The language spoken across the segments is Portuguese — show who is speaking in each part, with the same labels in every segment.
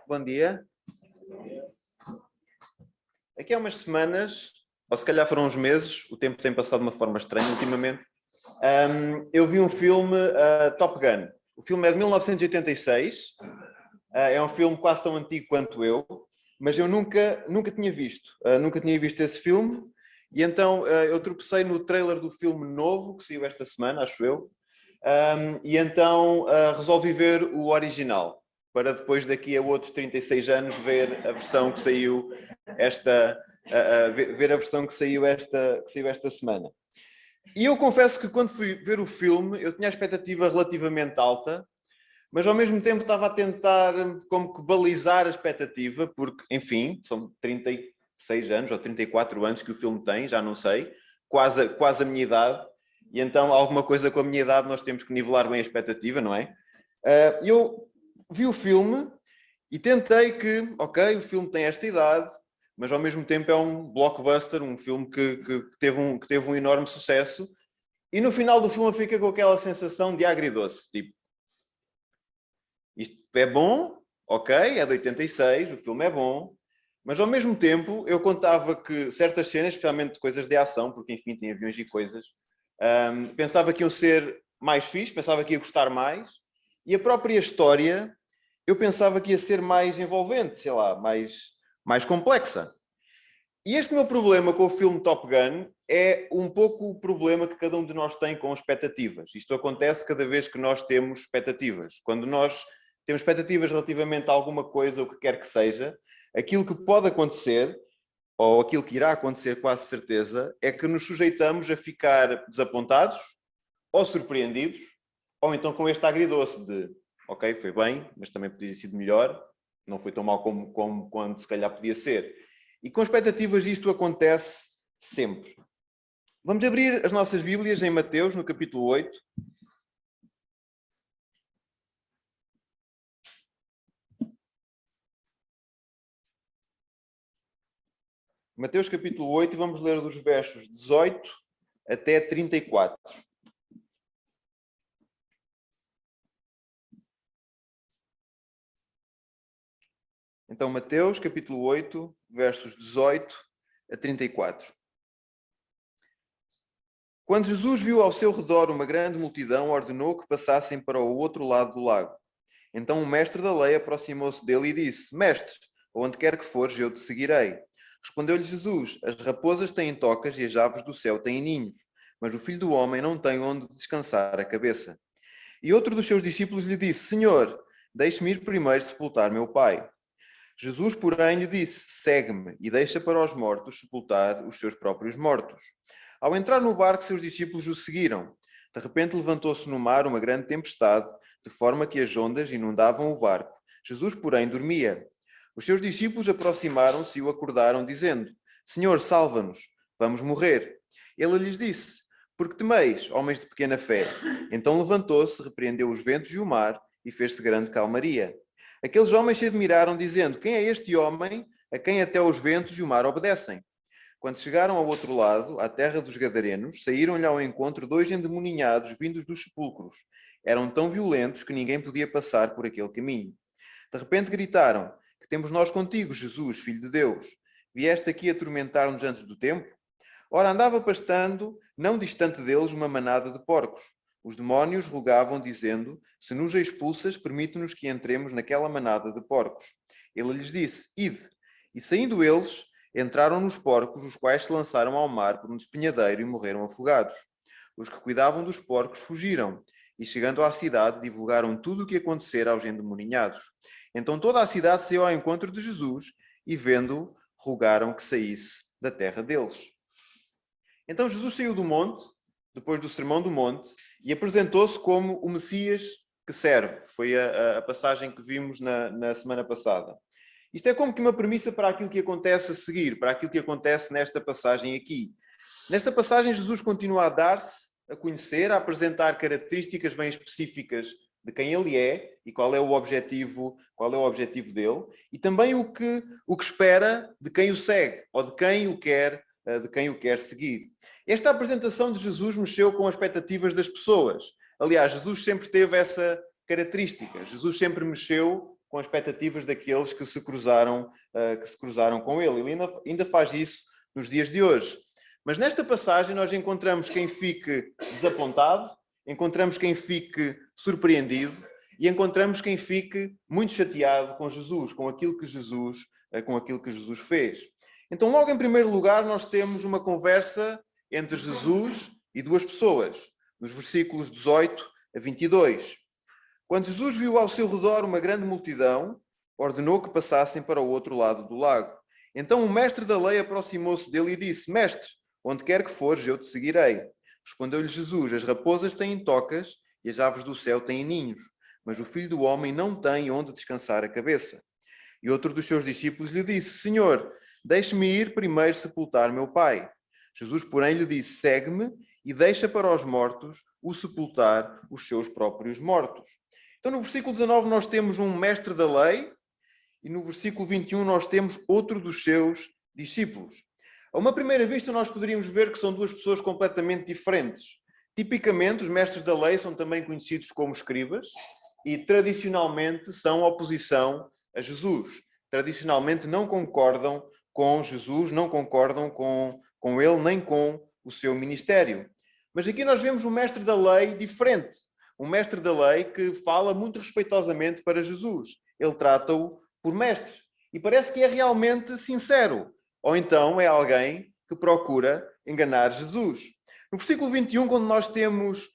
Speaker 1: bom dia. Aqui há umas semanas, ou se calhar foram uns meses, o tempo tem passado de uma forma estranha ultimamente, eu vi um filme, Top Gun. O filme é de 1986, é um filme quase tão antigo quanto eu, mas eu nunca tinha visto. Nunca tinha visto esse filme, e então eu tropecei no trailer do filme novo, que saiu esta semana, acho eu, e então resolvi ver o original, para depois daqui a outros 36 anos ver a versão que saiu ver a versão que saiu esta semana. E eu confesso que quando fui ver o filme, eu tinha a expectativa relativamente alta, mas ao mesmo tempo estava a tentar como que balizar a expectativa, porque, enfim, são 36 anos ou 34 anos que o filme tem, já não sei, quase a minha idade, e então alguma coisa com a minha idade nós temos que nivelar bem a expectativa, não é? Eu vi o filme e tentei que, ok, o filme tem esta idade, mas ao mesmo tempo é um blockbuster, um filme que teve um enorme sucesso, e no final do filme fica com aquela sensação de agridoce, tipo, isto é bom, ok, é de 86, o filme é bom, mas ao mesmo tempo eu contava que certas cenas, especialmente coisas de ação, porque enfim tem aviões e coisas, pensava que iam ser mais fixe, pensava que ia gostar mais, e a própria história eu pensava que ia ser mais envolvente, sei lá, mais complexa. E este meu problema com o filme Top Gun é um pouco o problema que cada um de nós tem com expectativas. Isto acontece cada vez que nós temos expectativas. Quando nós temos expectativas relativamente a alguma coisa, o que quer que seja, aquilo que pode acontecer, ou aquilo que irá acontecer quase certeza, é que nos sujeitamos a ficar desapontados, ou surpreendidos, ou então com este agridoce de ok, foi bem, mas também podia ter sido melhor, não foi tão mal como quando se calhar podia ser. E com expectativas isto acontece sempre. Vamos abrir as nossas Bíblias em Mateus, no capítulo 8. Mateus capítulo 8 e vamos ler dos versos 18 até 34. Então, Mateus capítulo 8, versos 18 a 34. Quando Jesus viu ao seu redor uma grande multidão, ordenou que passassem para o outro lado do lago. Então o mestre da lei aproximou-se dele e disse: Mestre, onde quer que fores, eu te seguirei. Respondeu-lhe Jesus: As raposas têm tocas e as aves do céu têm ninhos, mas o Filho do Homem não tem onde descansar a cabeça. E outro dos seus discípulos lhe disse: Senhor, deixe-me ir primeiro sepultar meu pai. Jesus, porém, lhe disse: Segue-me e deixa para os mortos sepultar os seus próprios mortos. Ao entrar no barco, seus discípulos o seguiram. De repente levantou-se no mar uma grande tempestade, de forma que as ondas inundavam o barco. Jesus, porém, dormia. Os seus discípulos aproximaram-se e o acordaram, dizendo: Senhor, salva-nos, vamos morrer. Ele lhes disse: Por que temeis, homens de pequena fé? Então levantou-se, repreendeu os ventos e o mar, e fez-se grande calmaria. Aqueles homens se admiraram, dizendo: Quem é este homem a quem até os ventos e o mar obedecem? Quando chegaram ao outro lado, à terra dos Gadarenos, saíram-lhe ao encontro dois endemoninhados vindos dos sepulcros. Eram tão violentos que ninguém podia passar por aquele caminho. De repente gritaram: Que temos nós contigo, Jesus, Filho de Deus? Vieste aqui atormentar-nos antes do tempo? Ora, andava pastando, não distante deles, uma manada de porcos. Os demónios rogavam, dizendo: Se nos expulsas, permite-nos que entremos naquela manada de porcos. Ele lhes disse: Ide. E saindo eles, entraram nos porcos, os quais se lançaram ao mar por um despenhadeiro e morreram afogados. Os que cuidavam dos porcos fugiram, e chegando à cidade, divulgaram tudo o que acontecera aos endemoninhados. Então toda a cidade saiu ao encontro de Jesus, e vendo-o, rogaram que saísse da terra deles. Então Jesus saiu do monte, depois do Sermão do Monte, e apresentou-se como o Messias que serve. Foi a passagem que vimos na semana passada. Isto é como que uma premissa para aquilo que acontece a seguir, para aquilo que acontece nesta passagem aqui. Nesta passagem, Jesus continua a dar-se a conhecer, a apresentar características bem específicas de quem ele é e qual é o objetivo dele, e também o que espera de quem o segue, ou de quem o quer seguir. Esta apresentação de Jesus mexeu com as expectativas das pessoas. Aliás, Jesus sempre teve essa característica. Jesus sempre mexeu com as expectativas daqueles que se cruzaram com ele. Ele ainda faz isso nos dias de hoje. Mas nesta passagem nós encontramos quem fique desapontado, encontramos quem fique surpreendido e encontramos quem fique muito chateado com Jesus, com aquilo que Jesus fez. Então, logo em primeiro lugar, nós temos uma conversa entre Jesus e duas pessoas, nos versículos 18 a 22. Quando Jesus viu ao seu redor uma grande multidão, ordenou que passassem para o outro lado do lago. Então o mestre da lei aproximou-se dele e disse: Mestre, onde quer que fores, eu te seguirei. Respondeu-lhe Jesus: As raposas têm tocas e as aves do céu têm ninhos, mas o Filho do Homem não tem onde descansar a cabeça. E outro dos seus discípulos lhe disse: Senhor, deixe-me ir primeiro sepultar meu pai. Jesus, porém, lhe disse: Segue-me e deixa para os mortos o sepultar os seus próprios mortos. Então, no versículo 19, nós temos um mestre da lei e no versículo 21 nós temos outro dos seus discípulos. A uma primeira vista, nós poderíamos ver que são duas pessoas completamente diferentes. Tipicamente, os mestres da lei são também conhecidos como escribas e, tradicionalmente, são oposição a Jesus. Tradicionalmente, não concordam com Jesus, não concordam com ele, nem com o seu ministério. Mas aqui nós vemos um mestre da lei diferente. Um mestre da lei que fala muito respeitosamente para Jesus. Ele trata-o por mestre. E parece que é realmente sincero. Ou então é alguém que procura enganar Jesus. No versículo 21, quando nós temos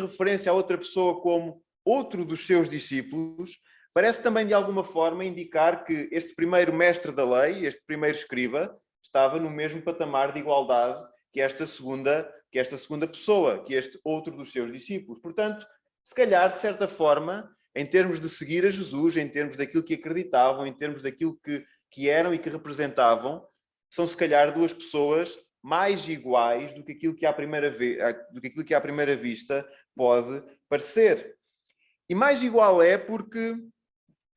Speaker 1: referência a outra pessoa como outro dos seus discípulos, parece também de alguma forma indicar que este primeiro mestre da lei, este primeiro escriba, estava no mesmo patamar de igualdade que esta segunda pessoa, que este outro dos seus discípulos. Portanto, se calhar, de certa forma, em termos de seguir a Jesus, em termos daquilo que acreditavam, em termos daquilo que eram e que representavam, são se calhar duas pessoas mais iguais do que aquilo que à primeira vista pode parecer. E mais igual é porque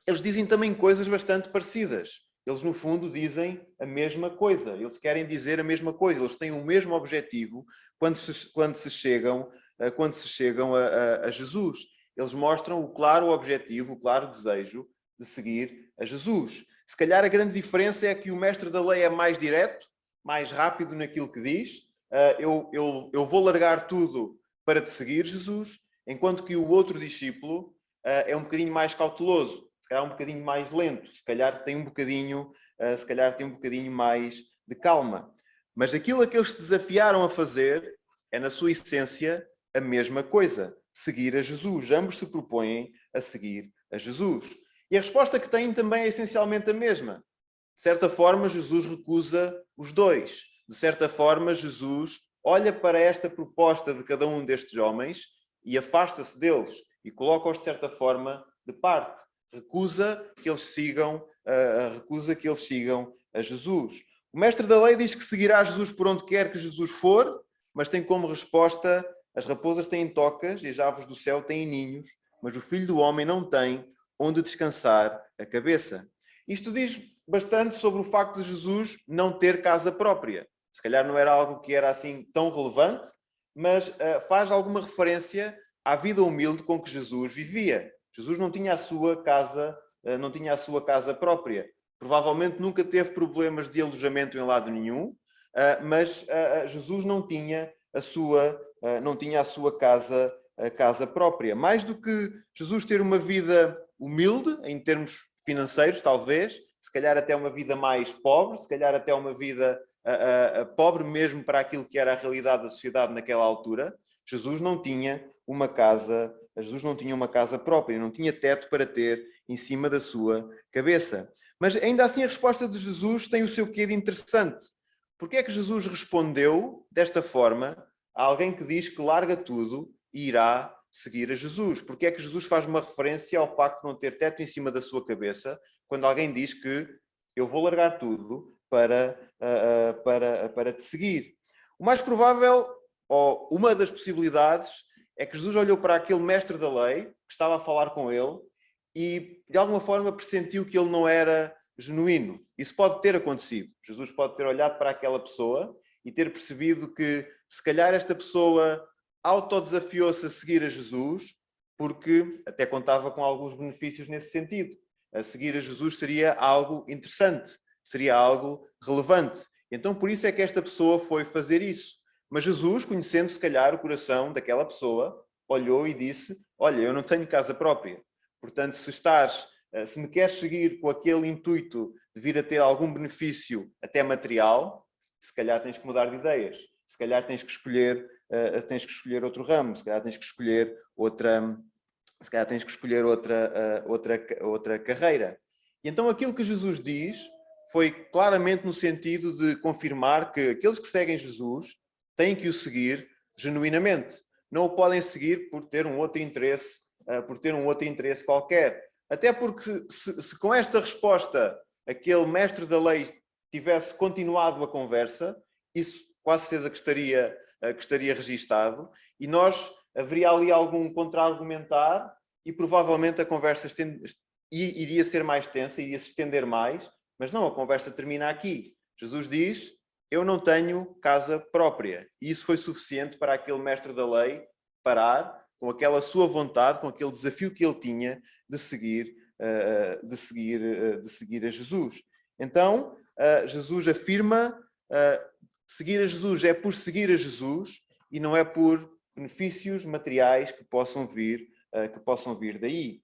Speaker 1: eles dizem também coisas bastante parecidas. Eles, no fundo, dizem a mesma coisa. Eles querem dizer a mesma coisa. Eles têm o mesmo objetivo quando se chegam a Jesus. Eles mostram o claro objetivo, o claro desejo de seguir a Jesus. Se calhar a grande diferença é que o mestre da lei é mais direto, mais rápido naquilo que diz. Eu vou largar tudo para te seguir, Jesus, enquanto que o outro discípulo é um bocadinho mais cauteloso. Se calhar um bocadinho mais lento, se calhar tem um bocadinho mais de calma. Mas aquilo a que eles se desafiaram a fazer é, na sua essência, a mesma coisa. Seguir a Jesus. Ambos se propõem a seguir a Jesus. E a resposta que têm também é essencialmente a mesma. De certa forma, Jesus recusa os dois. De certa forma, Jesus olha para esta proposta de cada um destes homens e afasta-se deles e coloca-os, de certa forma, de parte. Recusa que eles sigam a Jesus. O mestre da lei diz que seguirá Jesus por onde quer que Jesus for, mas tem como resposta: as raposas têm tocas e as aves do céu têm ninhos, mas o Filho do Homem não tem onde descansar a cabeça. Isto diz bastante sobre o facto de Jesus não ter casa própria. Se calhar não era algo que era assim tão relevante, mas faz alguma referência à vida humilde com que Jesus vivia. Jesus não tinha a sua casa própria. Provavelmente nunca teve problemas de alojamento em lado nenhum, mas Jesus não tinha a sua casa própria. Mais do que Jesus ter uma vida humilde, em termos financeiros, talvez, se calhar até uma vida mais pobre, se calhar até uma vida pobre mesmo para aquilo que era a realidade da sociedade naquela altura, Jesus não tinha uma casa própria, não tinha teto para ter em cima da sua cabeça. Mas ainda assim a resposta de Jesus tem o seu quê de interessante. Porque é que Jesus respondeu desta forma a alguém que diz que larga tudo e irá seguir a Jesus? Porque é que Jesus faz uma referência ao facto de não ter teto em cima da sua cabeça quando alguém diz que eu vou largar tudo para te seguir? O mais provável, ou uma das possibilidades, é que Jesus olhou para aquele mestre da lei que estava a falar com ele e, de alguma forma, pressentiu que ele não era genuíno. Isso pode ter acontecido. Jesus pode ter olhado para aquela pessoa e ter percebido que, se calhar, esta pessoa autodesafiou-se a seguir a Jesus, porque até contava com alguns benefícios nesse sentido. A seguir a Jesus seria algo interessante, seria algo relevante. Então, por isso é que esta pessoa foi fazer isso. Mas Jesus, conhecendo se calhar o coração daquela pessoa, olhou e disse: olha, eu não tenho casa própria. Portanto, se me queres seguir com aquele intuito de vir a ter algum benefício até material, se calhar tens que mudar de ideias. Se calhar tens que escolher outro ramo, se calhar tens que escolher outra carreira. E então aquilo que Jesus diz foi claramente no sentido de confirmar que aqueles que seguem Jesus têm que o seguir genuinamente. Não o podem seguir por ter um outro interesse, qualquer. Até porque se com esta resposta aquele mestre da lei tivesse continuado a conversa, isso quase certeza que estaria registado, e haveria ali algum contra-argumentar e provavelmente a conversa iria ser mais tensa, iria se estender mais, mas não, a conversa termina aqui. Jesus diz: eu não tenho casa própria. E isso foi suficiente para aquele mestre da lei parar com aquela sua vontade, com aquele desafio que ele tinha de seguir a Jesus. Então, Jesus afirma: seguir a Jesus é por seguir a Jesus e não é por benefícios materiais que possam vir daí.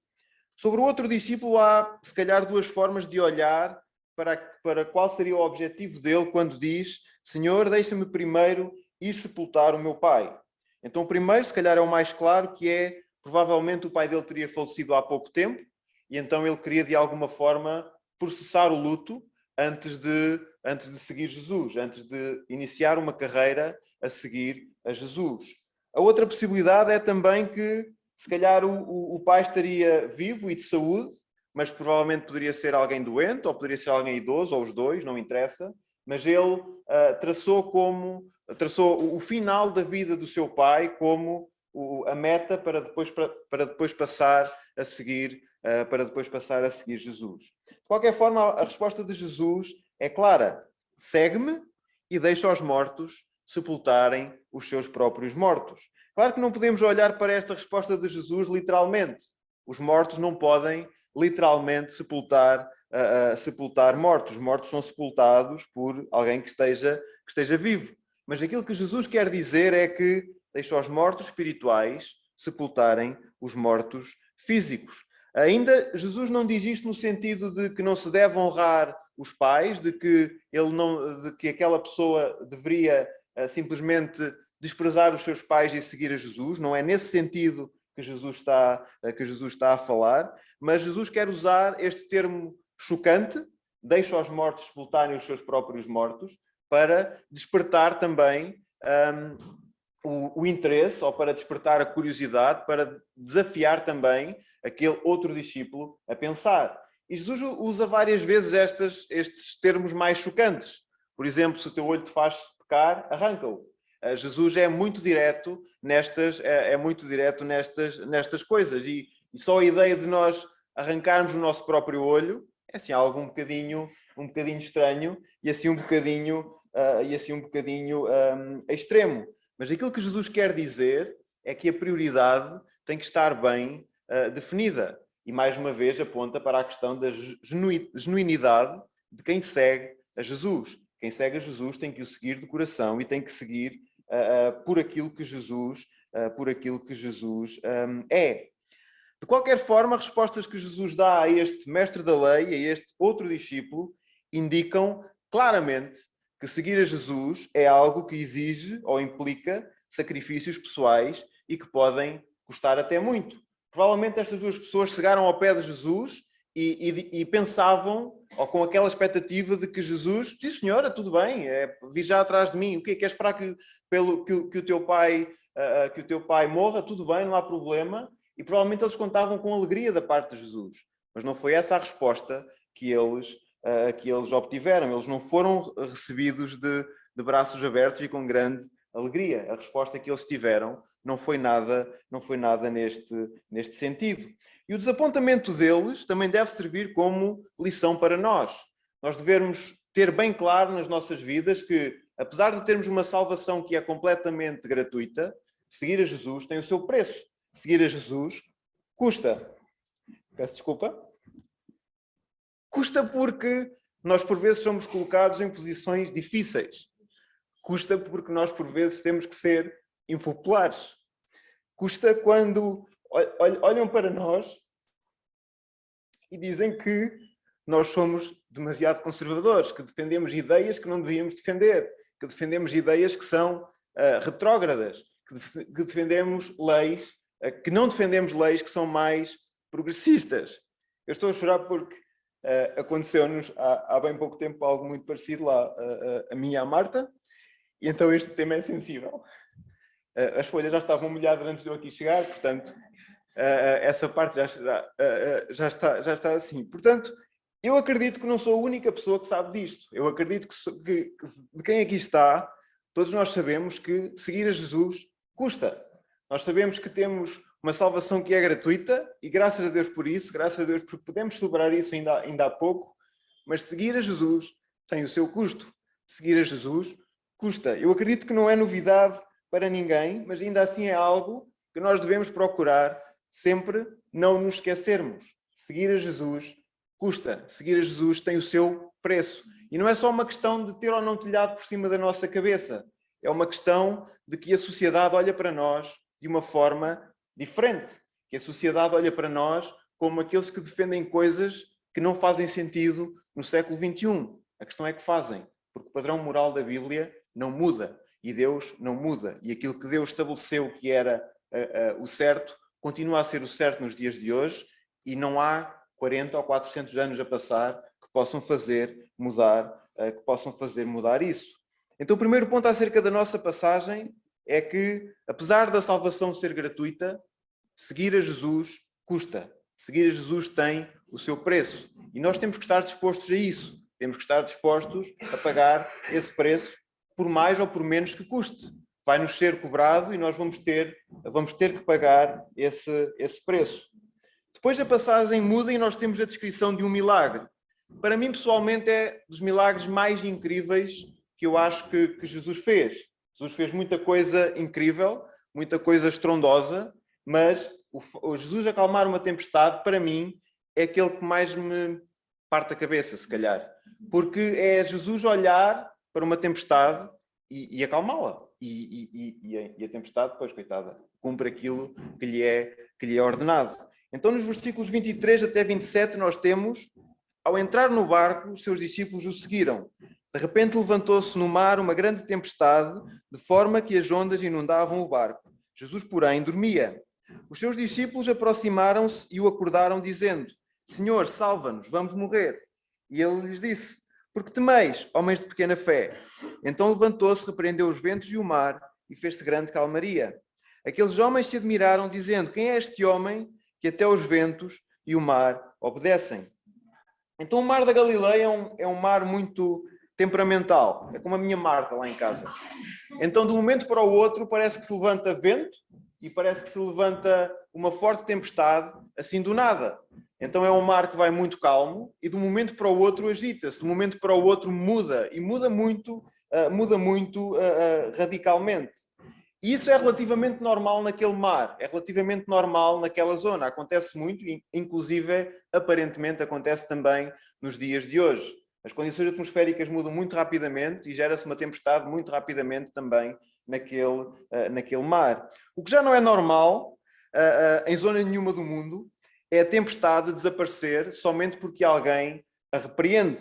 Speaker 1: Sobre o outro discípulo, há, se calhar, duas formas de olhar para qual seria o objetivo dele quando diz: Senhor, deixa-me primeiro ir sepultar o meu pai. Então, o primeiro, se calhar, é o mais claro, que é, provavelmente, o pai dele teria falecido há pouco tempo e então ele queria, de alguma forma, processar o luto antes de seguir Jesus, antes de iniciar uma carreira a seguir a Jesus. A outra possibilidade é também que, se calhar, o pai estaria vivo e de saúde, mas provavelmente poderia ser alguém doente, ou poderia ser alguém idoso, ou os dois, não interessa, mas ele traçou o final da vida do seu pai como a meta para depois passar a seguir Jesus. De qualquer forma, a resposta de Jesus é clara: segue-me e deixa os mortos sepultarem os seus próprios mortos. Claro que não podemos olhar para esta resposta de Jesus literalmente. Os mortos não podem literalmente sepultar mortos. Os mortos são sepultados por alguém que esteja vivo. Mas aquilo que Jesus quer dizer é que deixa os mortos espirituais sepultarem os mortos físicos. Ainda Jesus não diz isto no sentido de que não se deve honrar os pais, de que aquela pessoa deveria simplesmente desprezar os seus pais e seguir a Jesus. Não é nesse sentido que Jesus está a falar, mas Jesus quer usar este termo chocante: deixa os mortos sepultarem os seus próprios mortos, para despertar também o interesse, ou para despertar a curiosidade, para desafiar também aquele outro discípulo a pensar. E Jesus usa várias vezes estes termos mais chocantes. Por exemplo, se o teu olho te faz pecar, arranca-o. Jesus é muito direto nestas coisas. E só a ideia de nós arrancarmos o nosso próprio olho é assim algo um bocadinho estranho e assim um bocadinho extremo. Mas aquilo que Jesus quer dizer é que a prioridade tem que estar bem definida. E mais uma vez aponta para a questão da genuinidade de quem segue a Jesus. Quem segue a Jesus tem que o seguir de coração e tem que seguir por aquilo que Jesus é. De qualquer forma, as respostas que Jesus dá a este mestre da lei, a este outro discípulo, indicam claramente que seguir a Jesus é algo que exige ou implica sacrifícios pessoais e que podem custar até muito. Provavelmente estas duas pessoas chegaram ao pé de Jesus e pensavam, ou com aquela expectativa de que Jesus: sim senhora, tudo bem, vi já atrás de mim, o que é? Quer esperar que o teu pai morra? Tudo bem, não há problema. E provavelmente eles contavam com alegria da parte de Jesus. Mas não foi essa a resposta que eles obtiveram. Eles não foram recebidos de braços abertos e com grande alegria. A resposta que eles tiveram não foi nada neste sentido. E o desapontamento deles também deve servir como lição para nós. Nós devemos ter bem claro nas nossas vidas que, apesar de termos uma salvação que é completamente gratuita, seguir a Jesus tem o seu preço. Seguir a Jesus Custa. Peço desculpa. Custa porque nós, por vezes, somos colocados em posições difíceis. Custa porque nós, por vezes, temos que ser impopulares. Custa quando olham para nós e dizem que nós somos demasiado conservadores, que defendemos ideias que não devíamos defender, que defendemos ideias que são retrógradas, que defendemos leis, que não defendemos leis que são mais progressistas. Eu estou a chorar porque aconteceu-nos há bem pouco tempo algo muito parecido lá, a mim e à Marta, e então este tema é sensível. As folhas já estavam molhadas antes de eu aqui chegar, portanto, essa parte já está assim. Portanto, eu acredito que não sou a única pessoa que sabe disto. Eu acredito que de quem aqui está, todos nós sabemos que seguir a Jesus custa. Nós sabemos que temos uma salvação que é gratuita e graças a Deus por isso, graças a Deus porque podemos celebrar isso ainda há pouco, mas seguir a Jesus tem o seu custo. Seguir a Jesus custa. Eu acredito que não é novidade para ninguém, mas ainda assim é algo que nós devemos procurar sempre não nos esquecermos. Seguir a Jesus custa. Seguir a Jesus tem o seu preço. E não é só uma questão de ter ou não telhado por cima da nossa cabeça. É uma questão de que a sociedade olha para nós de uma forma diferente. Que a sociedade olha para nós como aqueles que defendem coisas que não fazem sentido no século XXI. A questão é que fazem. Porque o padrão moral da Bíblia não muda. E Deus não muda. E aquilo que Deus estabeleceu que era o certo, continua a ser o certo nos dias de hoje. E não há 40 ou 400 anos a passar que possam fazer mudar isso. Então o primeiro ponto acerca da nossa passagem é que, apesar da salvação ser gratuita, seguir a Jesus custa. Seguir a Jesus tem o seu preço. E nós temos que estar dispostos a isso. Temos que estar dispostos a pagar esse preço por mais ou por menos que custe. Vai-nos ser cobrado e nós vamos ter que pagar esse preço. Depois a passagem muda e nós temos a descrição de um milagre. Para mim, pessoalmente, é dos milagres mais incríveis que eu acho que Jesus fez. Jesus fez muita coisa incrível, muita coisa estrondosa, mas o Jesus acalmar uma tempestade, para mim, é aquele que mais me parte a cabeça, se calhar. Porque é Jesus olhar para uma tempestade e acalmá-la. E a tempestade, depois, coitada, cumpre aquilo que lhe é ordenado. Então, nos versículos 23 até 27, nós temos: ao entrar no barco, os seus discípulos o seguiram. De repente levantou-se no mar uma grande tempestade, de forma que as ondas inundavam o barco. Jesus, porém, dormia. Os seus discípulos aproximaram-se e o acordaram, dizendo: Senhor, salva-nos, vamos morrer. E ele lhes disse: por que temeis, homens de pequena fé? Então levantou-se, repreendeu os ventos e o mar, e fez-se grande calmaria. Aqueles homens se admiraram, dizendo: quem é este homem que até os ventos e o mar obedecem? Então o mar da Galileia é um mar muito temperamental. É como a minha Marta lá em casa. Então de um momento para o outro parece que se levanta vento e parece que se levanta uma forte tempestade, assim do nada. Então é um mar que vai muito calmo e de um momento para o outro agita-se, de um momento para o outro muda, e muda muito radicalmente. E isso é relativamente normal naquele mar, é relativamente normal naquela zona, acontece muito, e inclusive, aparentemente, acontece também nos dias de hoje. As condições atmosféricas mudam muito rapidamente e gera-se uma tempestade muito rapidamente também naquele mar. O que já não é normal em zona nenhuma do mundo é a tempestade desaparecer somente porque alguém a repreende.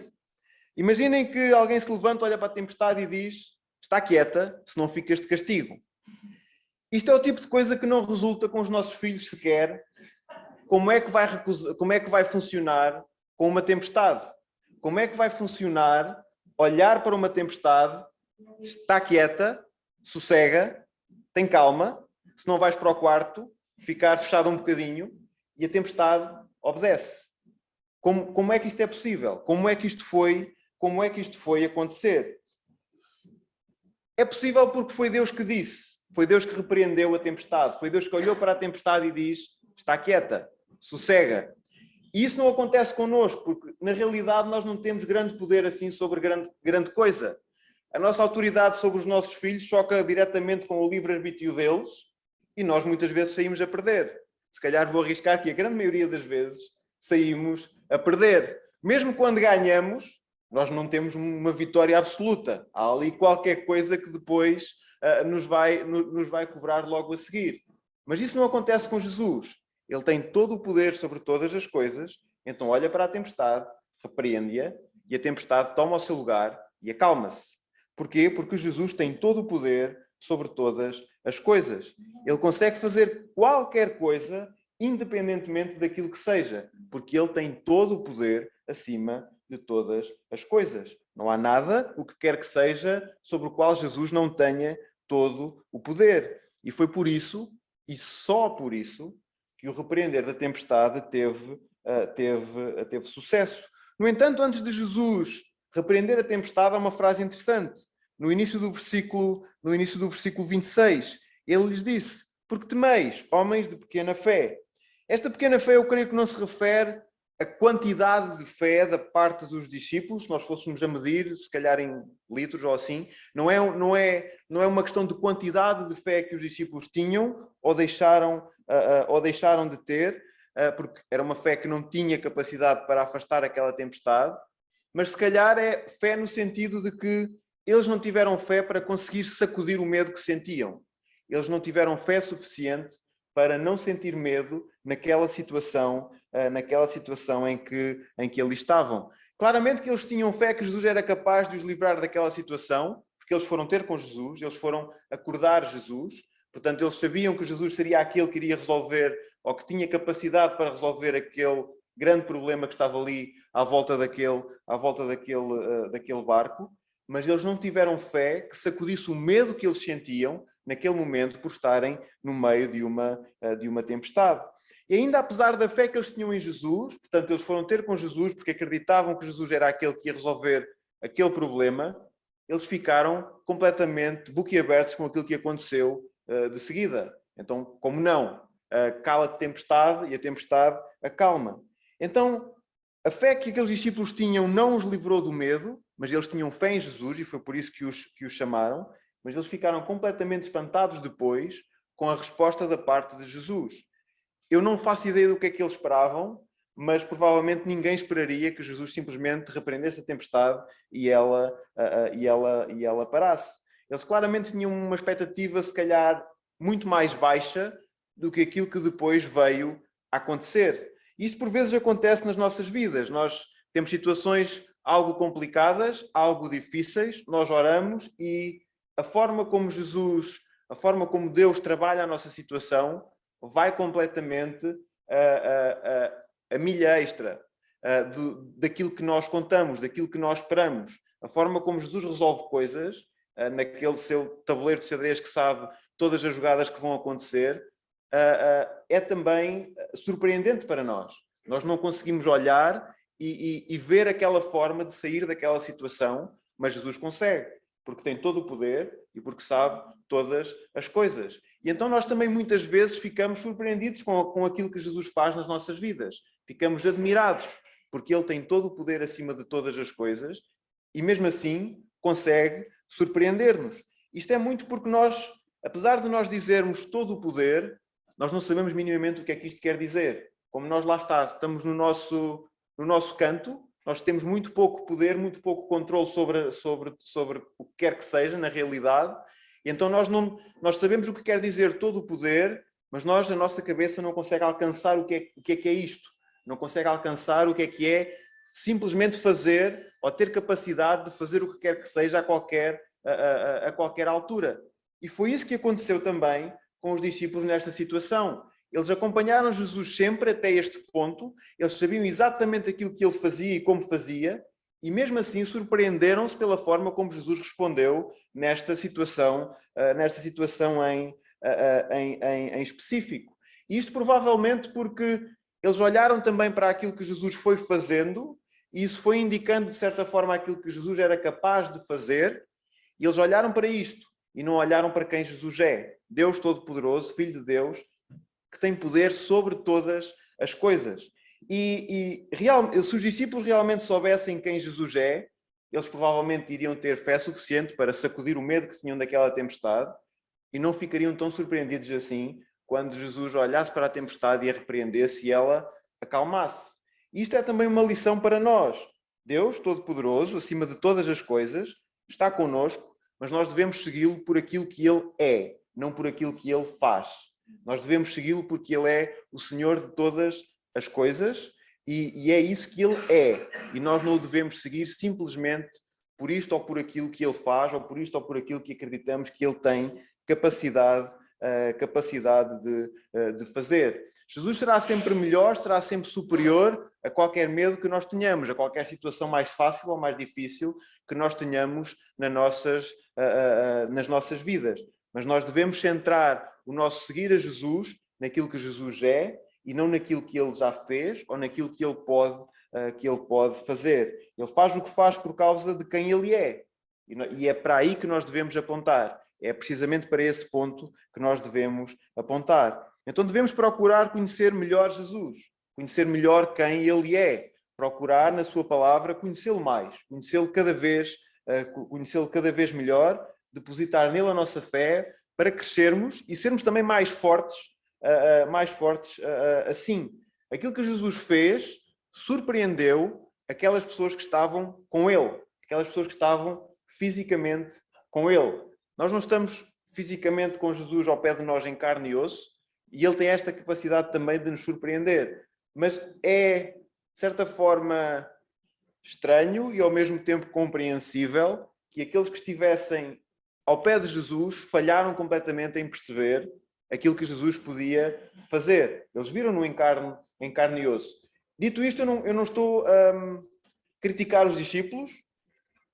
Speaker 1: Imaginem que alguém se levanta, olha para a tempestade e diz: está quieta, senão ficas de castigo. Isto é o tipo de coisa que não resulta com os nossos filhos sequer. Como é que vai funcionar com uma tempestade? Como é que vai funcionar olhar para uma tempestade, está quieta, sossega, tem calma, se não vais para o quarto, ficar fechado um bocadinho e a tempestade obedece? Como é que isto é possível? Como é que isto foi acontecer? É possível porque foi Deus que disse. Foi Deus que repreendeu a tempestade. Foi Deus que olhou para a tempestade e diz: está quieta, sossega. E isso não acontece connosco, porque na realidade nós não temos grande poder assim sobre grande coisa. A nossa autoridade sobre os nossos filhos choca diretamente com o livre-arbítrio deles e nós muitas vezes saímos a perder. se calhar vou arriscar que a grande maioria das vezes saímos a perder. Mesmo quando ganhamos, nós não temos uma vitória absoluta. Há ali qualquer coisa que depois nos vai cobrar logo a seguir. Mas isso não acontece com Jesus. Ele tem todo o poder sobre todas as coisas, então olha para a tempestade, repreende-a, e a tempestade toma o seu lugar e acalma-se. Porquê? Porque Jesus tem todo o poder sobre todas as coisas. Ele consegue fazer qualquer coisa, independentemente daquilo que seja, porque ele tem todo o poder acima de todas as coisas. Não há nada, o que quer que seja, sobre o qual Jesus não tenha todo o poder. E foi por isso, e só por isso, que o repreender da tempestade teve sucesso. No entanto, antes de Jesus repreender a tempestade, há uma frase interessante. No início do versículo 26, ele lhes disse: porque temeis, homens de pequena fé. Esta pequena fé, eu creio que não se refere à quantidade de fé da parte dos discípulos, se nós fôssemos a medir, se calhar em litros ou assim, não é uma questão de quantidade de fé que os discípulos tinham ou deixaram de ter, porque era uma fé que não tinha capacidade para afastar aquela tempestade, mas se calhar é fé no sentido de que eles não tiveram fé para conseguir sacudir o medo que sentiam. Eles não tiveram fé suficiente para não sentir medo naquela situação em que eles estavam. Claramente que eles tinham fé que Jesus era capaz de os livrar daquela situação, porque eles foram ter com Jesus, eles foram acordar Jesus, portanto eles sabiam que Jesus seria aquele que iria resolver, ou que tinha capacidade para resolver aquele grande problema que estava ali à volta daquele barco, mas eles não tiveram fé que sacudisse o medo que eles sentiam naquele momento por estarem no meio de uma tempestade. E ainda apesar da fé que eles tinham em Jesus, portanto eles foram ter com Jesus porque acreditavam que Jesus era aquele que ia resolver aquele problema, eles ficaram completamente boquiabertos com aquilo que aconteceu de seguida. Então, como não? Cala a tempestade e a tempestade acalma. Então, a fé que aqueles discípulos tinham não os livrou do medo, mas eles tinham fé em Jesus e foi por isso que os chamaram, mas eles ficaram completamente espantados depois com a resposta da parte de Jesus. Eu não faço ideia do que é que eles esperavam, mas provavelmente ninguém esperaria que Jesus simplesmente repreendesse a tempestade e ela parasse. Eles claramente tinham uma expectativa, se calhar, muito mais baixa do que aquilo que depois veio a acontecer. Isto por vezes acontece nas nossas vidas. Nós temos situações algo complicadas, algo difíceis, nós oramos e a forma como Deus trabalha a nossa situação vai completamente a milha extra daquilo que nós contamos, daquilo que nós esperamos. A forma como Jesus resolve coisas, naquele seu tabuleiro de xadrez que sabe todas as jogadas que vão acontecer, é também surpreendente para nós. Nós não conseguimos olhar e ver aquela forma de sair daquela situação, mas Jesus consegue, porque tem todo o poder e porque sabe todas as coisas. E então nós também muitas vezes ficamos surpreendidos com aquilo que Jesus faz nas nossas vidas. Ficamos admirados, porque Ele tem todo o poder acima de todas as coisas e mesmo assim consegue surpreender-nos. Isto é muito porque nós, apesar de nós dizermos todo o poder, nós não sabemos minimamente o que é que isto quer dizer. Como nós lá estamos no nosso canto, nós temos muito pouco poder, muito pouco controle sobre o que quer que seja, na realidade. E então nós sabemos o que quer dizer todo o poder, mas nós, a nossa cabeça, não consegue alcançar o que é isto. Não consegue alcançar o que é simplesmente fazer ou ter capacidade de fazer o que quer que seja a qualquer altura. E foi isso que aconteceu também com os discípulos nesta situação. Eles acompanharam Jesus sempre até este ponto, eles sabiam exatamente aquilo que ele fazia e como fazia, e mesmo assim surpreenderam-se pela forma como Jesus respondeu nesta situação em específico. E isto provavelmente porque eles olharam também para aquilo que Jesus foi fazendo, e isso foi indicando de certa forma aquilo que Jesus era capaz de fazer, e eles olharam para isto e não olharam para quem Jesus é. Deus Todo-Poderoso, Filho de Deus, que tem poder sobre todas as coisas. E se os discípulos realmente soubessem quem Jesus é, eles provavelmente iriam ter fé suficiente para sacudir o medo que tinham daquela tempestade e não ficariam tão surpreendidos assim quando Jesus olhasse para a tempestade e a repreendesse e ela acalmasse. Isto é também uma lição para nós. Deus, Todo-Poderoso, acima de todas as coisas, está connosco, mas nós devemos segui-lo por aquilo que Ele é, não por aquilo que Ele faz. Nós devemos segui-lo porque Ele é o Senhor de todas as coisas e é isso que Ele é. E nós não o devemos seguir simplesmente por isto ou por aquilo que Ele faz, ou por isto ou por aquilo que acreditamos que Ele tem capacidade de fazer. Jesus será sempre melhor, será sempre superior a qualquer medo que nós tenhamos, a qualquer situação mais fácil ou mais difícil que nós tenhamos nas nossas vidas. Mas nós devemos centrar o nosso seguir a Jesus naquilo que Jesus é e não naquilo que Ele já fez ou naquilo que Ele pode fazer. Ele faz o que faz por causa de quem Ele é. E é para aí que nós devemos apontar. É precisamente para esse ponto que nós devemos apontar. Então devemos procurar conhecer melhor Jesus, conhecer melhor quem Ele é, procurar na sua palavra conhecê-lo mais, conhecê-lo cada vez melhor, depositar nele a nossa fé para crescermos e sermos também mais fortes assim. Aquilo que Jesus fez surpreendeu aquelas pessoas que estavam com Ele, aquelas pessoas que estavam fisicamente com Ele. Nós não estamos fisicamente com Jesus ao pé de nós em carne e osso, e Ele tem esta capacidade também de nos surpreender. Mas é, de certa forma, estranho e ao mesmo tempo compreensível que aqueles que estivessem ao pé de Jesus falharam completamente em perceber aquilo que Jesus podia fazer. Eles viram-no em carne e osso. Dito isto, eu não estou a criticar os discípulos.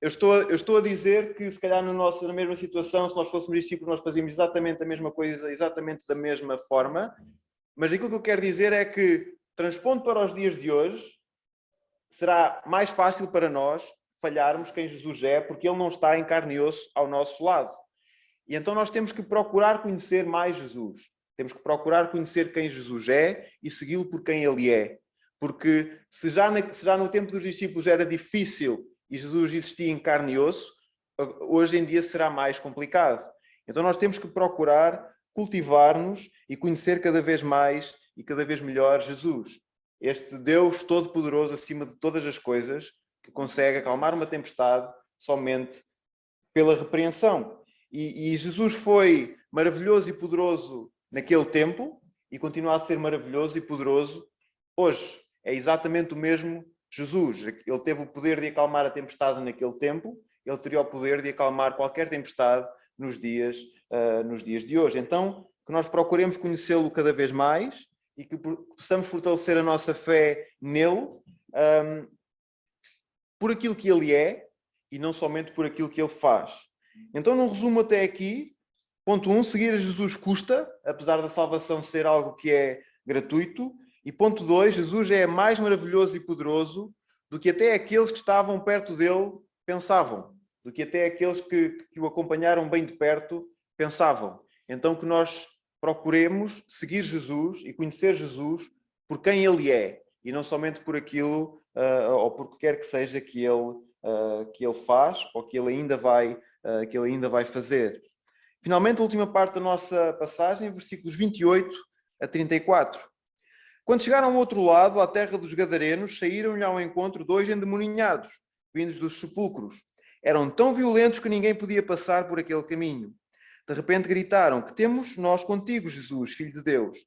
Speaker 1: Eu estou a dizer que, se calhar, na mesma situação, se nós fôssemos discípulos, nós fazíamos exatamente a mesma coisa, exatamente da mesma forma. Mas aquilo que eu quero dizer é que, transpondo para os dias de hoje, será mais fácil para nós falharmos quem Jesus é, porque Ele não está em carne e osso ao nosso lado. E então nós temos que procurar conhecer mais Jesus. Temos que procurar conhecer quem Jesus é e segui-lo por quem Ele é. Porque se já no tempo dos discípulos era difícil e Jesus existia em carne e osso, hoje em dia será mais complicado. Então nós temos que procurar cultivar-nos e conhecer cada vez mais e cada vez melhor Jesus. Este Deus todo-poderoso acima de todas as coisas, que consegue acalmar uma tempestade somente pela repreensão. E Jesus foi maravilhoso e poderoso naquele tempo e continua a ser maravilhoso e poderoso hoje. É exatamente o mesmo Jesus. Ele teve o poder de acalmar a tempestade naquele tempo, ele teria o poder de acalmar qualquer tempestade nos dias de hoje. Então, que nós procuremos conhecê-lo cada vez mais e que possamos fortalecer a nossa fé nele, por aquilo que ele é e não somente por aquilo que ele faz. Então, num resumo até aqui, ponto 1, seguir a Jesus custa, apesar da salvação ser algo que é gratuito. E ponto 2, Jesus é mais maravilhoso e poderoso do que até aqueles que estavam perto dele pensavam, do que até aqueles que o acompanharam bem de perto pensavam. Então que nós procuremos seguir Jesus e conhecer Jesus por quem Ele é, e não somente por aquilo ou por o que quer que seja que ele faz ou que ele ainda vai fazer. Finalmente, a última parte da nossa passagem, versículos 28 a 34. Quando chegaram ao outro lado, à terra dos Gadarenos, saíram-lhe ao encontro 2 endemoninhados, vindos dos sepulcros. Eram tão violentos que ninguém podia passar por aquele caminho. De repente gritaram: "Que temos nós contigo, Jesus, Filho de Deus?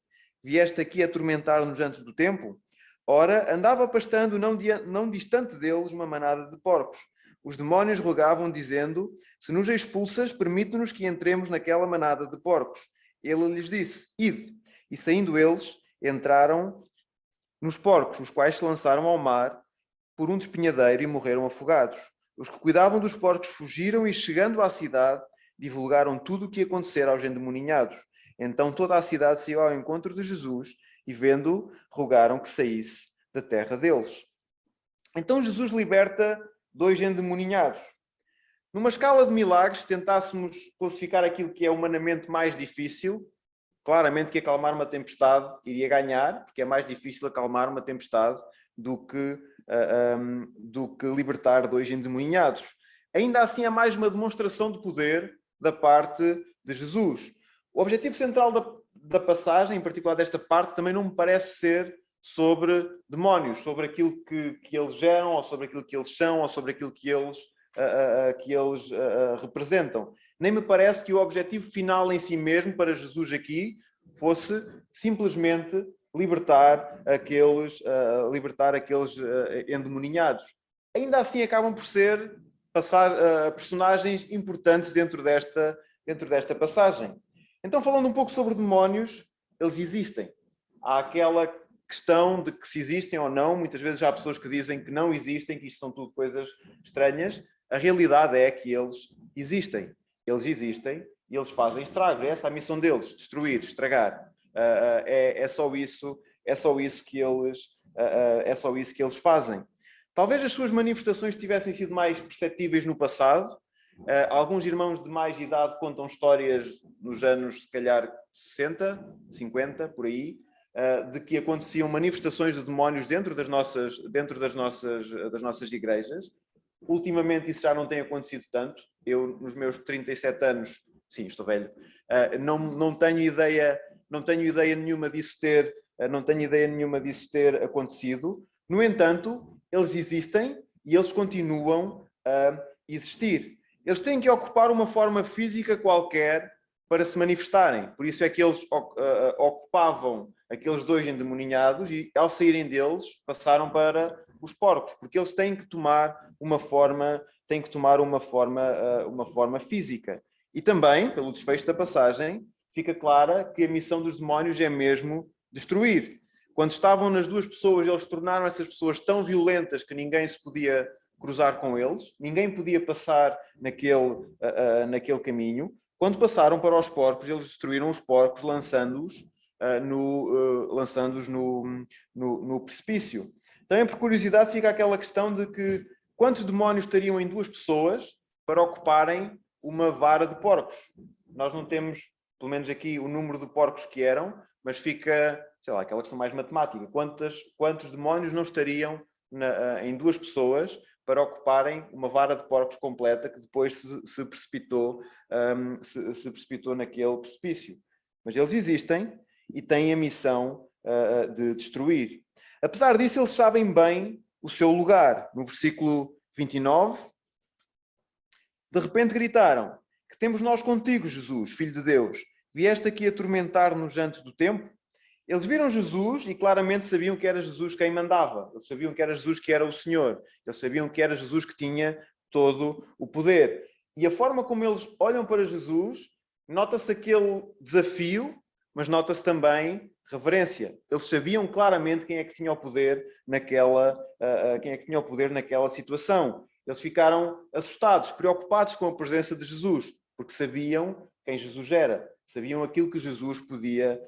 Speaker 1: Vieste aqui atormentar-nos antes do tempo?" Ora, andava pastando não distante deles uma manada de porcos. Os demónios rogavam, dizendo: "Se nos expulsas, permite-nos que entremos naquela manada de porcos." Ele lhes disse: "Ide." E saindo eles, entraram nos porcos, os quais se lançaram ao mar por um despenhadeiro e morreram afogados. Os que cuidavam dos porcos fugiram e, chegando à cidade, divulgaram tudo o que acontecera aos endemoninhados. Então toda a cidade saiu ao encontro de Jesus e, vendo-o, rogaram que saísse da terra deles. Então Jesus liberta 2 endemoninhados. Numa escala de milagres, se tentássemos classificar aquilo que é humanamente mais difícil, claramente que acalmar uma tempestade iria ganhar, porque é mais difícil acalmar uma tempestade do que libertar 2 endemoninhados. Ainda assim, é mais uma demonstração de poder da parte de Jesus. O objetivo central da passagem, em particular desta parte, também não me parece ser sobre demónios, sobre aquilo que eles geram, ou sobre aquilo que eles são, ou sobre aquilo que eles representam. Nem me parece que o objetivo final em si mesmo para Jesus aqui fosse simplesmente libertar aqueles endemoninhados. Ainda assim acabam por ser personagens importantes dentro desta passagem. Então, falando um pouco sobre demónios, eles existem. Há aquela questão de que se existem ou não, muitas vezes há pessoas que dizem que não existem, que isto são tudo coisas estranhas. A realidade é que eles existem. Eles existem e eles fazem estragos. É essa a missão deles, destruir, estragar. É só isso que eles fazem. Talvez as suas manifestações tivessem sido mais perceptíveis no passado. Alguns irmãos de mais idade contam histórias nos anos, se calhar, 60, 50, por aí, de que aconteciam manifestações de demónios dentro das nossas igrejas. Ultimamente isso já não tem acontecido tanto. Eu, nos meus 37 anos, sim, estou velho, não tenho ideia nenhuma disso ter acontecido. No entanto, eles existem e eles continuam a existir. Eles têm que ocupar uma forma física qualquer para se manifestarem. Por isso é que eles ocupavam aqueles dois endemoninhados e, ao saírem deles, passaram para os porcos, porque eles têm que tomar uma forma física. E também, pelo desfecho da passagem, fica clara que a missão dos demónios é mesmo destruir. Quando estavam nas duas pessoas, eles tornaram essas pessoas tão violentas que ninguém se podia cruzar com eles, ninguém podia passar naquele caminho. Quando passaram para os porcos, eles destruíram os porcos, lançando-os no precipício. Também, por curiosidade, fica aquela questão de que quantos demónios estariam em duas pessoas para ocuparem uma vara de porcos? Nós não temos, pelo menos aqui, o número de porcos que eram, mas fica, sei lá, aquela questão mais matemática. Quantos demónios não estariam em duas pessoas para ocuparem uma vara de porcos completa que depois se precipitou naquele precipício? Mas eles existem e têm a missão de destruir. Apesar disso, eles sabem bem o seu lugar. No versículo 29, de repente gritaram: que temos nós contigo, Jesus, Filho de Deus? Vieste aqui atormentar-nos antes do tempo? Eles viram Jesus e claramente sabiam que era Jesus quem mandava. Eles sabiam que era Jesus que era o Senhor. Eles sabiam que era Jesus que tinha todo o poder. E a forma como eles olham para Jesus, nota-se aquele desafio, mas nota-se também reverência. Eles sabiam claramente quem é que tinha o poder naquela situação. Eles ficaram assustados, preocupados com a presença de Jesus, porque sabiam quem Jesus era, sabiam aquilo que Jesus podia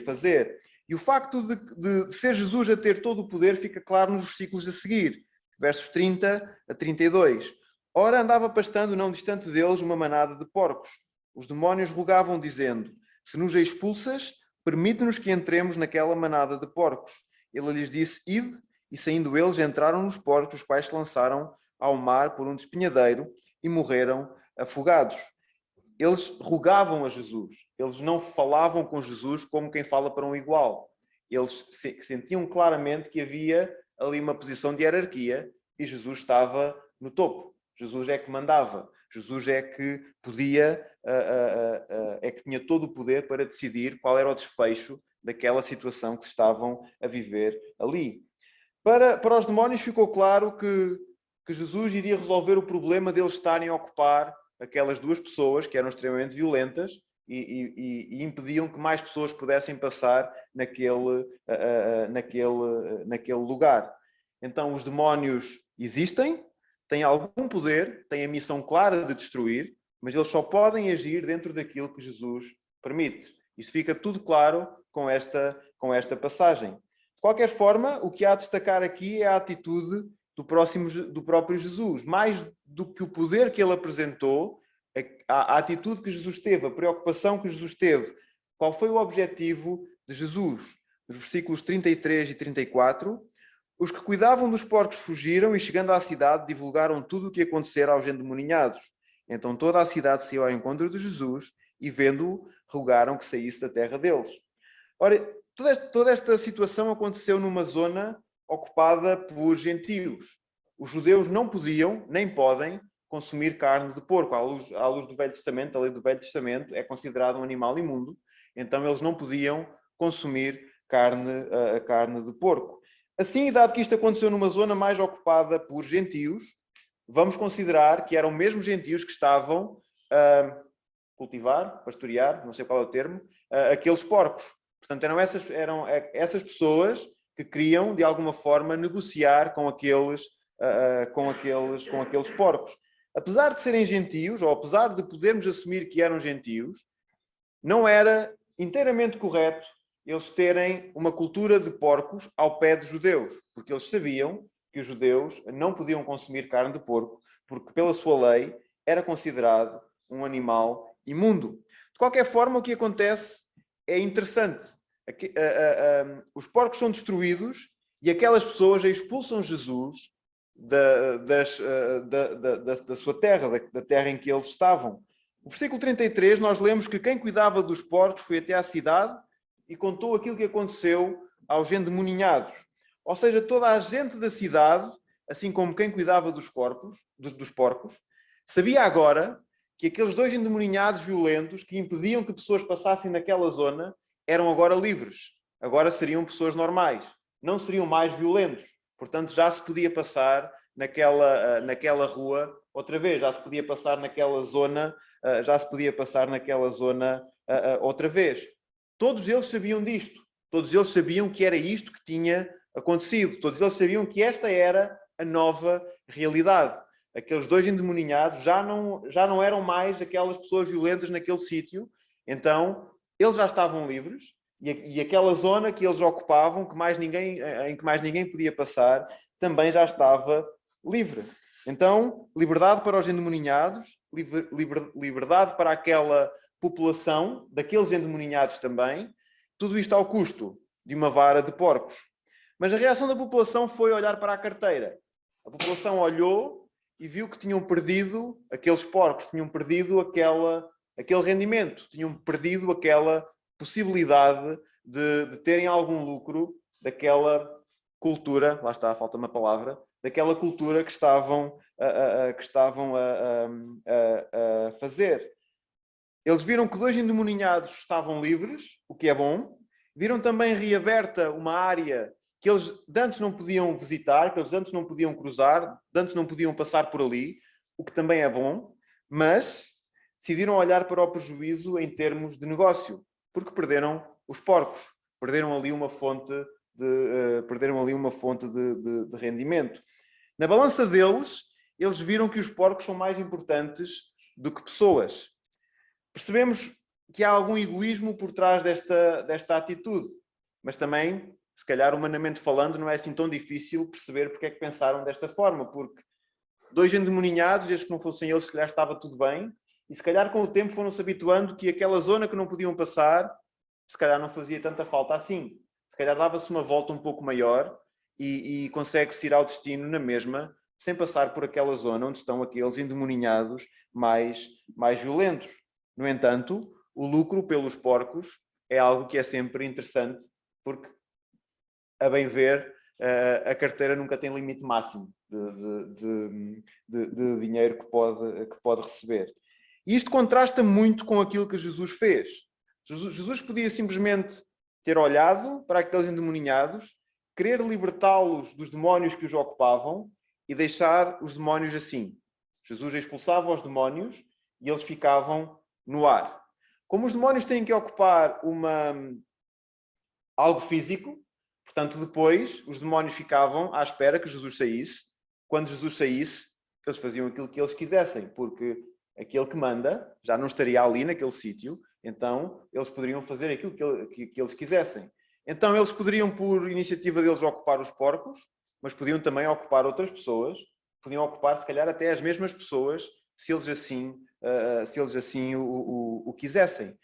Speaker 1: fazer. E o facto de ser Jesus a ter todo o poder fica claro nos versículos a seguir, versos 30 a 32. Ora, andava pastando não distante deles uma manada de porcos. Os demónios rogavam, dizendo: se nos expulsas, permite-nos que entremos naquela manada de porcos. Ele lhes disse: ide, e saindo eles entraram nos porcos, os quais se lançaram ao mar por um despenhadeiro e morreram afogados. Eles rogavam a Jesus. Eles não falavam com Jesus como quem fala para um igual. Eles sentiam claramente que havia ali uma posição de hierarquia e Jesus estava no topo. Jesus é que mandava. Jesus é que podia, é que tinha todo o poder para decidir qual era o desfecho daquela situação que estavam a viver ali. Para os demónios ficou claro que Jesus iria resolver o problema deles estarem a ocupar aquelas duas pessoas que eram extremamente violentas e impediam que mais pessoas pudessem passar naquele lugar. Então os demónios existem, têm algum poder, têm a missão clara de destruir, mas eles só podem agir dentro daquilo que Jesus permite. Isso fica tudo claro com esta passagem. De qualquer forma, o que há a destacar aqui é a atitude do próprio Jesus. Mais do que o poder que ele apresentou, a atitude que Jesus teve, a preocupação que Jesus teve. Qual foi o objetivo de Jesus? Nos versículos 33 e 34, os que cuidavam dos porcos fugiram e, chegando à cidade, divulgaram tudo o que acontecera aos endemoninhados. Então toda a cidade saiu ao encontro de Jesus e, vendo-o, rogaram que saísse da terra deles. Ora, toda esta situação aconteceu numa zona ocupada por gentios. Os judeus não podiam, nem podem, consumir carne de porco. À luz do Velho Testamento, a lei do Velho Testamento é considerado um animal imundo, então eles não podiam consumir a carne de porco. Assim, dado que isto aconteceu numa zona mais ocupada por gentios, vamos considerar que eram mesmo gentios que estavam a cultivar, pastorear, não sei qual é o termo, aqueles porcos. Portanto, eram essas pessoas que queriam, de alguma forma, negociar com aqueles porcos. Apesar de serem gentios, ou apesar de podermos assumir que eram gentios, não era inteiramente correto eles terem uma cultura de porcos ao pé de judeus, porque eles sabiam que os judeus não podiam consumir carne de porco, porque pela sua lei era considerado um animal imundo. De qualquer forma, o que acontece é interessante. Os porcos são destruídos e aquelas pessoas expulsam Jesus da sua terra, da terra em que eles estavam. No versículo 33, nós lemos que quem cuidava dos porcos foi até à cidade e contou aquilo que aconteceu aos endemoninhados. Ou seja, toda a gente da cidade, assim como quem cuidava dos porcos, sabia agora que aqueles 2 endemoninhados violentos que impediam que pessoas passassem naquela zona eram agora livres. Agora seriam pessoas normais. Não seriam mais violentos. Portanto, já se podia passar naquela rua outra vez. Já se podia passar naquela zona outra vez. Todos eles sabiam disto. Todos eles sabiam que era isto que tinha acontecido. Todos eles sabiam que esta era a nova realidade. Aqueles 2 endemoninhados já não eram mais aquelas pessoas violentas naquele sítio. Então, eles já estavam livres e aquela zona que eles ocupavam, em que mais ninguém podia passar, também já estava livre. Então, liberdade para os endemoninhados, liberdade para aquela população, daqueles endemoninhados também, tudo isto ao custo de uma vara de porcos. Mas a reação da população foi olhar para a carteira. A população olhou e viu que tinham perdido, aqueles porcos tinham perdido aquele rendimento, tinham perdido aquela possibilidade de terem algum lucro daquela cultura, lá está, falta uma palavra, daquela cultura que estavam a fazer. Eles viram que 2 endemoninhados estavam livres, o que é bom. Viram também reaberta uma área que eles de antes não podiam visitar, que eles de antes não podiam cruzar, de antes não podiam passar por ali, o que também é bom, mas decidiram olhar para o prejuízo em termos de negócio, porque perderam os porcos, perderam ali uma fonte de rendimento. Na balança deles, eles viram que os porcos são mais importantes do que pessoas. Percebemos que há algum egoísmo por trás desta atitude, mas também, se calhar, humanamente falando, não é assim tão difícil perceber porque é que pensaram desta forma, porque 2 endemoninhados, desde que não fossem eles, se calhar estava tudo bem, e se calhar com o tempo foram-se habituando que aquela zona que não podiam passar, se calhar não fazia tanta falta assim. Se calhar dava-se uma volta um pouco maior e consegue-se ir ao destino na mesma, sem passar por aquela zona onde estão aqueles endemoninhados mais violentos. No entanto, o lucro pelos porcos é algo que é sempre interessante, porque, a bem ver, a carteira nunca tem limite máximo de dinheiro que pode receber. E isto contrasta muito com aquilo que Jesus fez. Jesus podia simplesmente ter olhado para aqueles endemoninhados, querer libertá-los dos demónios que os ocupavam e deixar os demónios assim. Jesus expulsava os demónios e eles ficavam no ar. Como os demónios têm que ocupar algo físico, portanto, depois os demónios ficavam à espera que Jesus saísse. Quando Jesus saísse, eles faziam aquilo que eles quisessem, porque aquele que manda já não estaria ali naquele sítio, então eles poderiam fazer aquilo que eles quisessem. Então eles poderiam, por iniciativa deles, ocupar os porcos, mas podiam também ocupar outras pessoas, podiam ocupar, se calhar, até as mesmas pessoas, se eles assim o quisessem.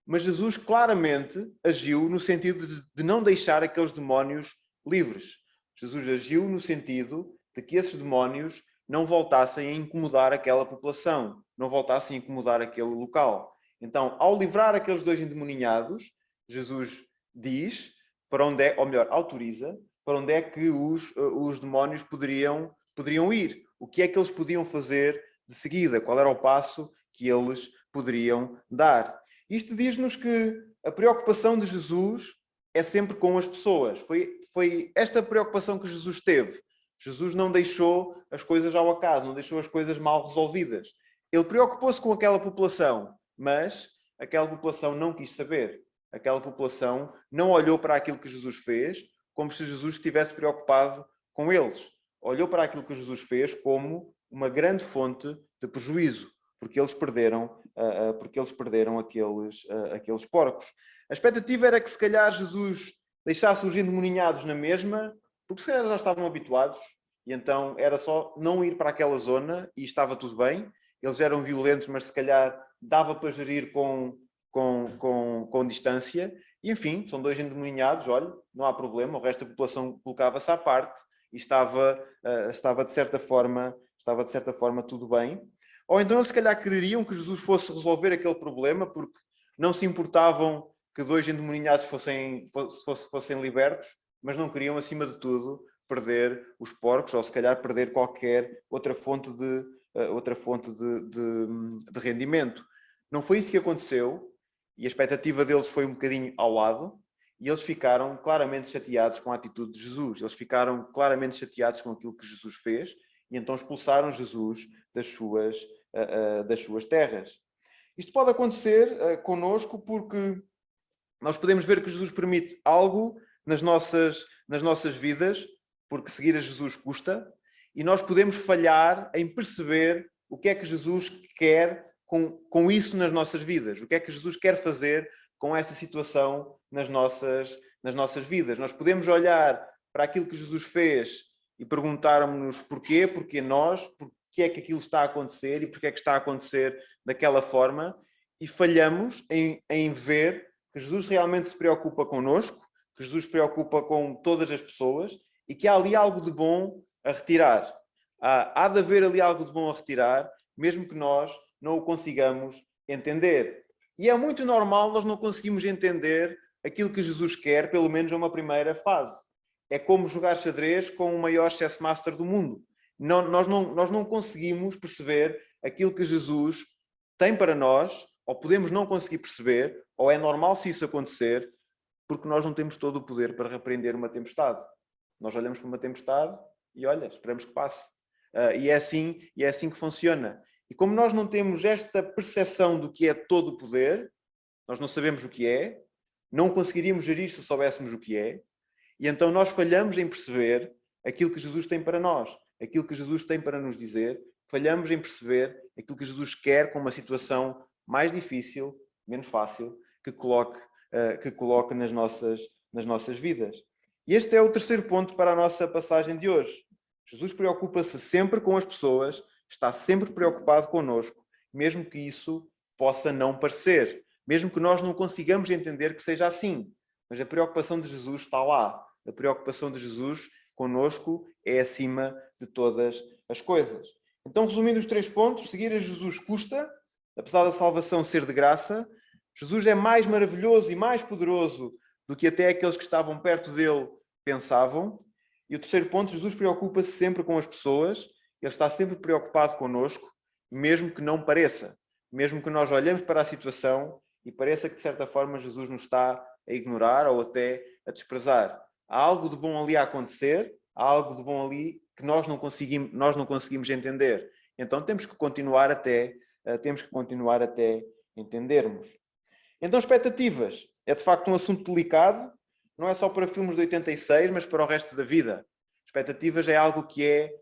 Speaker 1: Mas Jesus claramente agiu no sentido de não deixar aqueles demónios livres. Jesus agiu no sentido de que esses demónios não voltassem a incomodar aquela população, não voltassem a incomodar aquele local. Então, ao livrar aqueles dois endemoninhados, Jesus diz para onde é, ou melhor, autoriza para onde é que os demónios poderiam ir. O que é que eles podiam fazer de seguida? Qual era o passo que eles poderiam dar? Isto diz-nos que a preocupação de Jesus é sempre com as pessoas. Foi esta preocupação que Jesus teve. Jesus não deixou as coisas ao acaso, não deixou as coisas mal resolvidas. Ele preocupou-se com aquela população, mas aquela população não quis saber. Aquela população não olhou para aquilo que Jesus fez como se Jesus estivesse preocupado com eles. Olhou para aquilo que Jesus fez como uma grande fonte de prejuízo, porque eles perderam aqueles porcos. A expectativa era que, se calhar, Jesus deixasse os endemoninhados na mesma, porque se calhar já estavam habituados, e então era só não ir para aquela zona e estava tudo bem. Eles eram violentos, mas se calhar dava para gerir com distância. E, enfim, são dois endemoninhados, olha, não há problema, o resto da população colocava-se à parte e estava de certa forma tudo bem. Ou então eles se calhar queriam que Jesus fosse resolver aquele problema porque não se importavam que dois endemoninhados fossem libertos, mas não queriam, acima de tudo, perder os porcos ou se calhar perder qualquer outra fonte de rendimento. Não foi isso que aconteceu e a expectativa deles foi um bocadinho ao lado e eles ficaram claramente chateados com a atitude de Jesus. Eles ficaram claramente chateados com aquilo que Jesus fez e então expulsaram Jesus das suas terras. Isto pode acontecer connosco porque nós podemos ver que Jesus permite algo nas nossas vidas, porque seguir a Jesus custa, e nós podemos falhar em perceber o que é que Jesus quer com isso nas nossas vidas. O que é que Jesus quer fazer com essa situação nas nossas vidas. Nós podemos olhar para aquilo que Jesus fez e perguntarmos porquê, porque é que aquilo está a acontecer e porque é que está a acontecer daquela forma, e falhamos em ver que Jesus realmente se preocupa connosco, que Jesus se preocupa com todas as pessoas e que há ali algo de bom a retirar. Há de haver ali algo de bom a retirar, mesmo que nós não o consigamos entender. E é muito normal nós não conseguimos entender aquilo que Jesus quer, pelo menos numa primeira fase. É como jogar xadrez com o maior chess master do mundo. Nós não conseguimos perceber aquilo que Jesus tem para nós, ou podemos não conseguir perceber, ou é normal se isso acontecer, porque nós não temos todo o poder para repreender uma tempestade. Nós olhamos para uma tempestade e, olha, esperamos que passe. E é assim que funciona. E como nós não temos esta percepção do que é todo o poder, nós não sabemos o que é, não conseguiríamos gerir se soubéssemos o que é, e então nós falhamos em perceber aquilo que Jesus tem para nós, aquilo que Jesus tem para nos dizer, falhamos em perceber aquilo que Jesus quer com uma situação mais difícil, menos fácil, que coloque nas nossas vidas. E este é o terceiro ponto para a nossa passagem de hoje. Jesus preocupa-se sempre com as pessoas, está sempre preocupado connosco, mesmo que isso possa não parecer, mesmo que nós não consigamos entender que seja assim. Mas a preocupação de Jesus está lá. A preocupação de Jesus connosco é acima de todas as coisas. Então, resumindo os 3 pontos, seguir a Jesus custa, apesar da salvação ser de graça. Jesus é mais maravilhoso e mais poderoso do que até aqueles que estavam perto dele pensavam. E o terceiro ponto, Jesus preocupa-se sempre com as pessoas, ele está sempre preocupado connosco, mesmo que não pareça, mesmo que nós olhemos para a situação e pareça que de certa forma Jesus nos está a ignorar ou até a desprezar. Há algo de bom ali a acontecer, há algo de bom ali que nós não conseguimos entender. Então temos que continuar até entendermos. Então, expectativas. É de facto um assunto delicado, não é só para filmes de 86, mas para o resto da vida. Expectativas é algo que é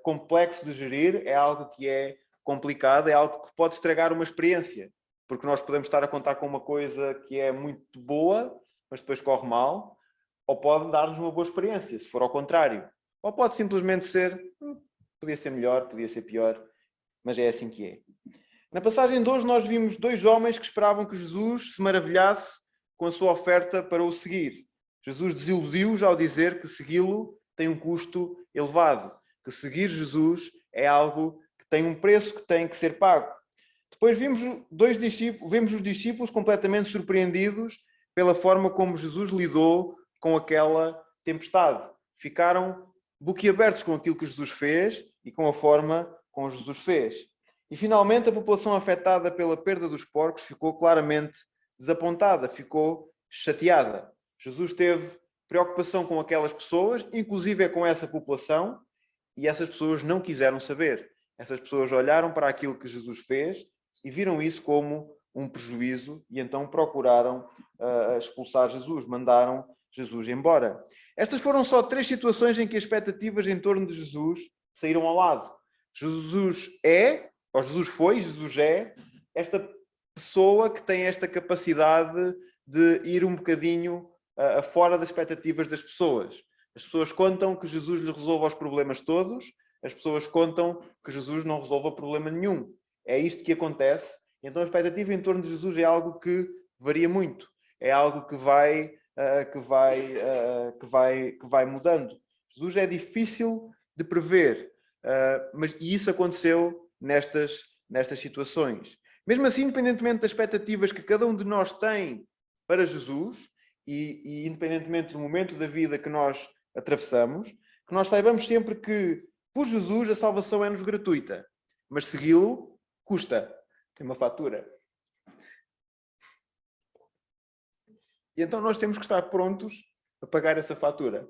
Speaker 1: complexo de gerir, é algo que é complicado, é algo que pode estragar uma experiência, porque nós podemos estar a contar com uma coisa que é muito boa, mas depois corre mal, ou pode dar-nos uma boa experiência, se for ao contrário. Ou pode simplesmente ser, podia ser melhor, podia ser pior, mas é assim que é. Na passagem de hoje nós vimos 2 homens que esperavam que Jesus se maravilhasse com a sua oferta para o seguir. Jesus desiludiu-os ao dizer que segui-lo tem um custo elevado, que seguir Jesus é algo que tem um preço que tem que ser pago. Depois vemos os discípulos completamente surpreendidos pela forma como Jesus lidou com aquela tempestade. Ficaram boquiabertos com aquilo que Jesus fez e com a forma como Jesus fez. E finalmente a população afetada pela perda dos porcos ficou claramente desapontada, ficou chateada. Jesus teve preocupação com aquelas pessoas, inclusive com essa população, e essas pessoas não quiseram saber. Essas pessoas olharam para aquilo que Jesus fez e viram isso como um prejuízo e então procuraram expulsar Jesus, mandaram Jesus embora. Estas foram só 3 situações em que as expectativas em torno de Jesus saíram ao lado. Jesus é, ou Jesus foi, Jesus é, esta pessoa que tem esta capacidade de ir um bocadinho fora das expectativas das pessoas. As pessoas contam que Jesus lhe resolva os problemas todos, as pessoas contam que Jesus não resolva problema nenhum. É isto que acontece. Então a expectativa em torno de Jesus é algo que varia muito. É algo que vai mudando. Jesus é difícil de prever, e isso aconteceu nestas situações. Mesmo assim, independentemente das expectativas que cada um de nós tem para Jesus, e independentemente do momento da vida que nós atravessamos, que nós saibamos sempre que, por Jesus, a salvação é-nos gratuita, mas segui-lo custa, tem uma fatura. E então nós temos que estar prontos a pagar essa fatura.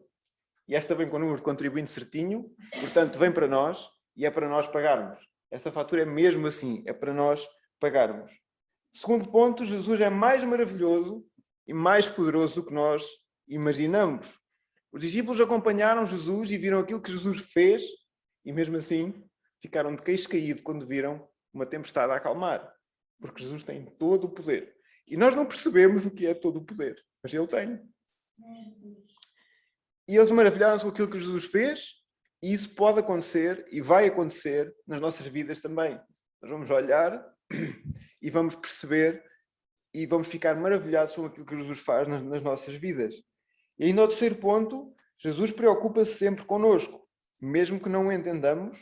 Speaker 1: E esta vem com o número de contribuinte certinho, portanto vem para nós e é para nós pagarmos. Esta fatura é mesmo assim, é para nós pagarmos. Segundo ponto, Jesus é mais maravilhoso e mais poderoso do que nós imaginamos. Os discípulos acompanharam Jesus e viram aquilo que Jesus fez e mesmo assim ficaram de queixo caído quando viram uma tempestade a acalmar. Porque Jesus tem todo o poder. E nós não percebemos o que é todo o poder, mas Ele tem. E eles maravilharam-se com aquilo que Jesus fez, e isso pode acontecer e vai acontecer nas nossas vidas também. Nós vamos olhar e vamos perceber e vamos ficar maravilhados com aquilo que Jesus faz nas nossas vidas. E ainda ao terceiro ponto, Jesus preocupa-se sempre connosco. Mesmo que não o entendamos,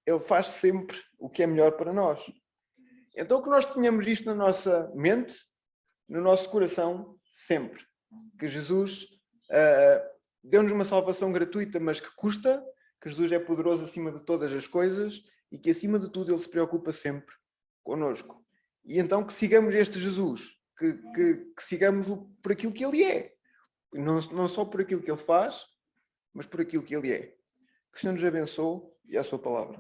Speaker 1: Ele faz sempre o que é melhor para nós. Então que nós tenhamos isto na nossa mente, no nosso coração, sempre. Que Jesus deu-nos uma salvação gratuita, mas que custa, que Jesus é poderoso acima de todas as coisas e que acima de tudo Ele se preocupa sempre connosco. E então que sigamos este Jesus, que sigamos-lo por aquilo que Ele é. Não só por aquilo que Ele faz, mas por aquilo que Ele é. Que o Senhor nos abençoe e a sua palavra.